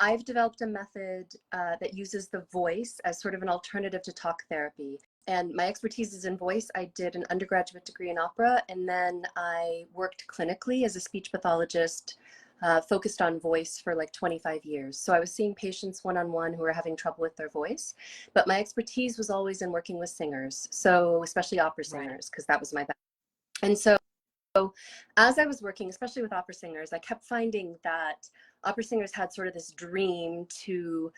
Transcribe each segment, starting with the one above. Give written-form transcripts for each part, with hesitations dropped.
I've developed a method that uses the voice as sort of an alternative to talk therapy. And my expertise is in voice. I did an undergraduate degree in opera, and then I worked clinically as a speech pathologist, focused on voice for like 25 years. So I was seeing patients one-on-one who were having trouble with their voice, but my expertise was always in working with singers. So especially opera singers, because that was my background. And so as I was working, especially with opera singers, I kept finding that opera singers had sort of this dream to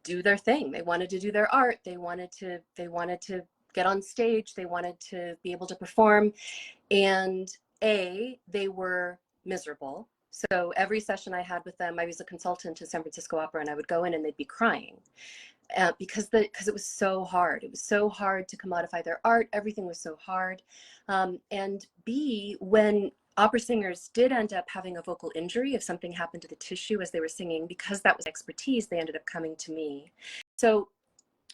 do their thing. They wanted to do their art. They wanted to get on stage. They wanted to be able to perform. And they were miserable. So every session I had with them, I was a consultant to San Francisco Opera, and I would go in and they'd be crying. Because it was so hard. It was so hard to commodify their art. Everything was so hard. And B, when opera singers did end up having a vocal injury, if something happened to the tissue as they were singing, because that was expertise, they ended up coming to me. So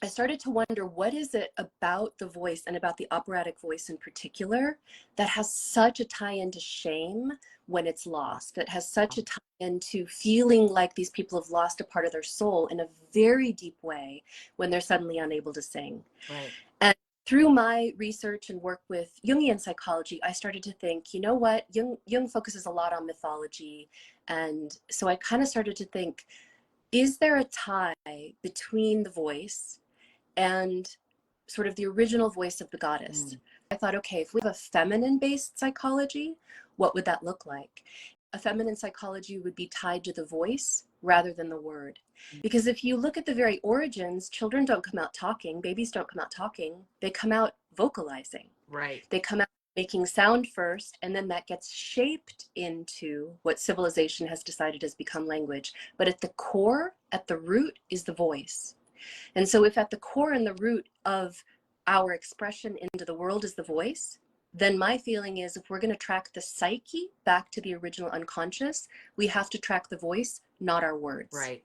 I started to wonder, what is it about the voice and about the operatic voice in particular that has such a tie into shame when it's lost, that has such a tie into feeling like these people have lost a part of their soul in a very deep way when they're suddenly unable to sing. Right. And through my research and work with Jungian psychology, I started to think, you know what, Jung focuses a lot on mythology. And so I kind of started to think, is there a tie between the voice and sort of the original voice of the goddess? I thought, okay, if we have a feminine-based psychology, what would that look like? A feminine psychology would be tied to the voice rather than the word. Because if you look at the very origins, children don't come out talking, babies don't come out talking, they come out vocalizing. Right. They come out making sound first, and then that gets shaped into what civilization has decided has become language. But at the core, at the root, is the voice. And so if at the core and the root of our expression into the world is the voice, then my feeling is, if we're going to track the psyche back to the original unconscious, we have to track the voice, not our words. Right.